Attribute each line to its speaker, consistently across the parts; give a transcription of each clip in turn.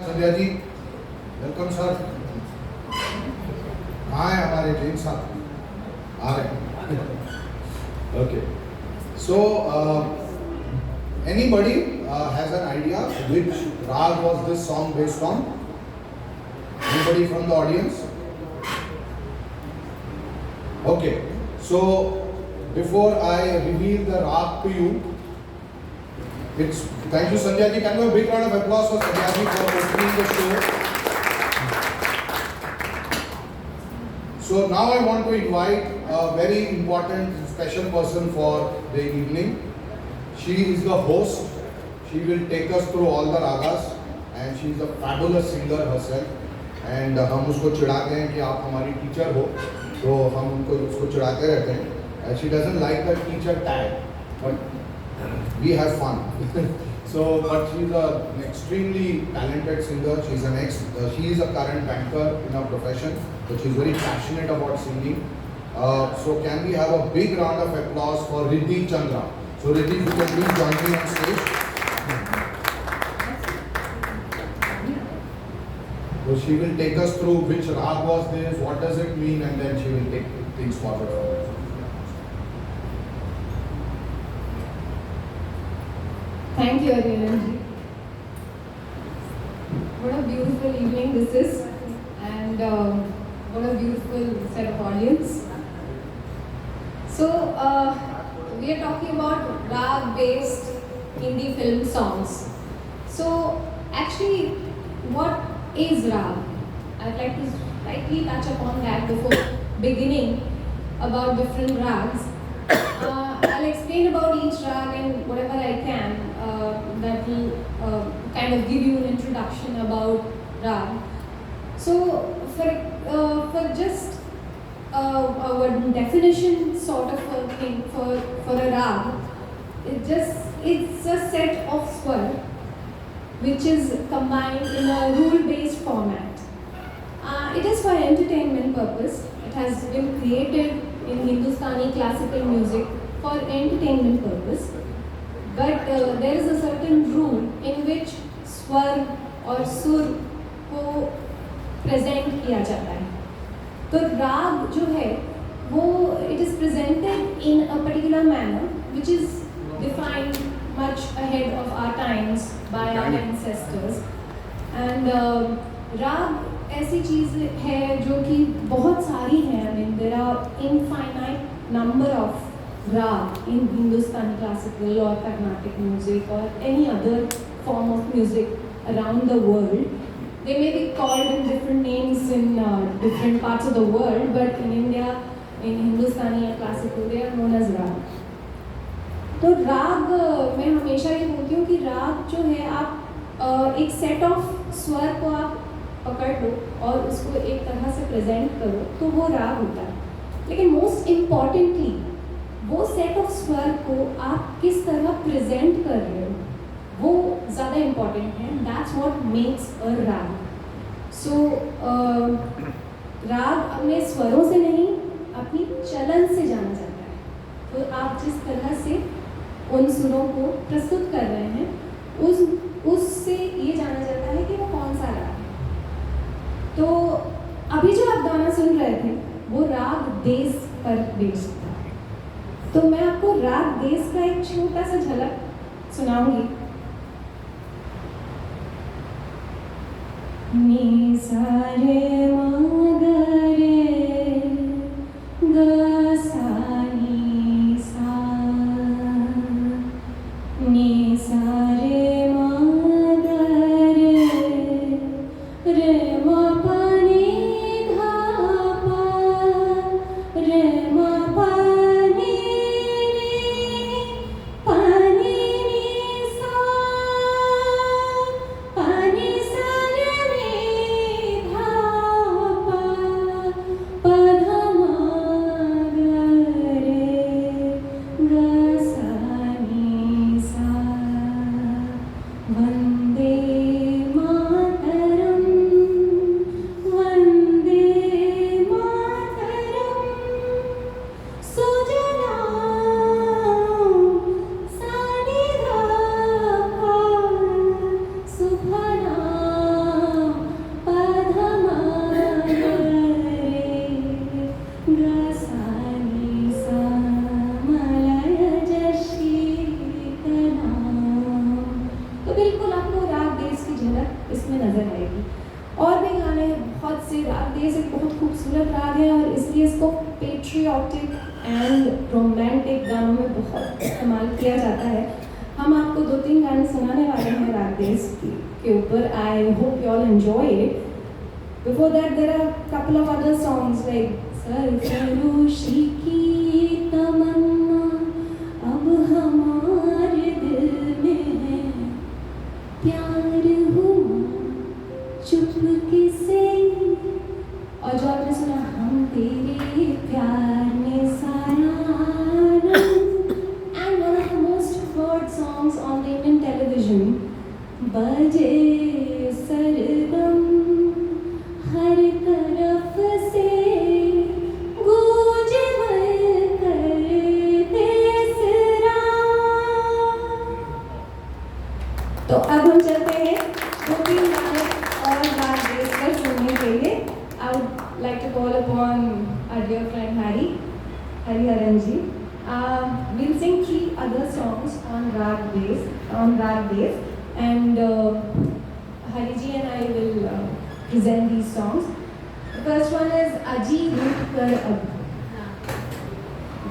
Speaker 1: Sandhya ji, welcome sir. कहाँ है हमारे जैन साहब? आ रहे हैं। Okay, so anybody has an idea which rag was this song based on? Anybody from the audience? Okay, so before I reveal the rag to you, it's thank you Sandhya ji. Can we have a big round of applause for Sandhya ji for opening the show? So now I want to invite a very important special person for the evening. She is the host. She will take us through all the ragas and she is a fabulous singer herself. And हम उसको चिढ़ाते हैं कि आप हमारी teacher हो, तो हम उनको उसको चिढ़ाते रहते हैं. And she doesn't like the teacher tag, but we have fun. So, but she's an extremely talented singer. She is a current banker in her profession, so she's very passionate about singing. So, can we have a big round of applause for Riddhi Chandra? So, Riddhi, if you can please join me on stage. So, she will take us through which rag was this, what does it mean, and then she will take things forward.
Speaker 2: Thank you, Arianji. What a beautiful evening this is, and what a beautiful set of audience. So, we are talking about rag-based Hindi film songs. So, actually, what is rag? I'd like to slightly touch upon that before beginning about different rags. I'll explain about each rag and whatever I can that will kind of give you an introduction about rag. So for just a definition sort of a thing for a rag, it's a set of swar which is combined in a rule-based format. It is for entertainment purpose. It has been created in Hindustani classical music for entertainment purpose, but there is a certain rule in which swar और सुर को present किया जाता है. तो राग जो है वो it is presented in a particular manner which is defined much ahead of our times by our ancestors, and राग ऐसी चीज़ है जो कि बहुत सारी हैं. I mean there are infinite number of rag in Hindustani classical or Carnatic music or any other form of music around the world. They may be called in different names in different parts of the world, but in India, in Hindustani or classical, they are known as rag. तो राग मैं हमेशा ये बोलती हूँ कि राग जो है आप एक सेट ऑफ स्वर को आप पकड़ लो और उसको एक तरह से प्रेजेंट करो तो वो राग होता है. लेकिन मोस्ट इम्पॉर्टेंटली वो सेट ऑफ स्वर को आप किस तरह प्रेजेंट कर रहे हो वो ज़्यादा इम्पॉर्टेंट है. दैट्स व्हाट मेक्स अ राग. सो राग अपने स्वरों से नहीं अपनी चलन से जाना जाता है. तो आप जिस तरह से उन सुरों को प्रस्तुत कर रहे हैं उससे ये जाना जाता है कि वो कौन सा राग है. तो अभी जो आप गाना सुन रहे थे वो राग देश पर बेस्ड था. तो मैं आपको राग देश का एक छोटा सा झलक सुनाऊंगी. नी सा रे मा गा रे गा सा नी सा, नी सा रे मा गा रे मा पा नी धा पा रे मा पा नी पा नी नी सा पा नी सा रे नी धा इसमें नज़र आएगी। और भी गाने बहुत से, राग देश एक बहुत खूबसूरत राग है और इसलिए इसको पेट्रियाटिक एंड रोमांटिक गानों में बहुत इस्तेमाल किया जाता है। हम आपको 2-3 गाने सुनाने वाले हैं राग देश के ऊपर। I hope you all enjoy it. Before that, there are a couple of other songs like सरफरोशी की तमन्ना अब हमारे दिल में है, प्यार हुआ चुपके से, और जो आपने सुना हम तेरे प्यार में सारा रंग, and one of the most heard songs on the Indian television, बजे सरगम हर तरफ से गूंजे भर देसरा। तो अब हम चलते हैं 2-3 गाने और राग देश पर सुनने के लिए। I would like to call upon our dear friend Hariharan ji. We'll sing 3 other songs on rag bass, and Hari ji and I will present these songs. The first one is Aji Root Kar Ab.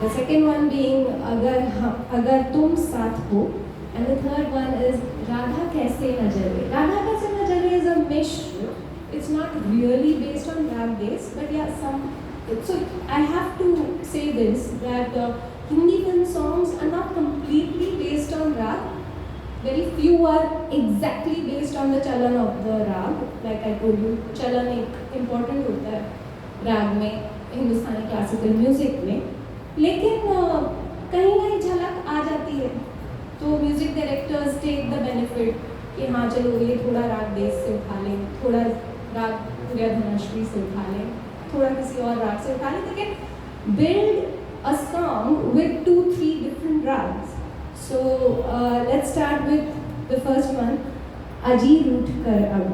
Speaker 2: The second one being Agar Tum Saath Ho, and the third one is Radha Kaise Na Jale. Radha Kaise Na Jale is a mixture. It's not really based on rag bass, but yeah, so I have to say this, that Hindi film songs are not completely based on rag. Very few are exactly based on the chalan of the rag. Like I told you, chalan एक important होता है राग में, हिंदुस्तानी classical music में, लेकिन कहीं ना झलक आ जाती है। तो music directors take the benefit कि हाँ चलो ये थोड़ा राग बेस से उठा लें, थोड़ा राग पूर्या धनाश्री से उठा लें, थोड़ा किसी और राग से उठा लें, लेकिन build a song with 2-3 different rags. So let's start with the first one, Aji Root Kar Ab.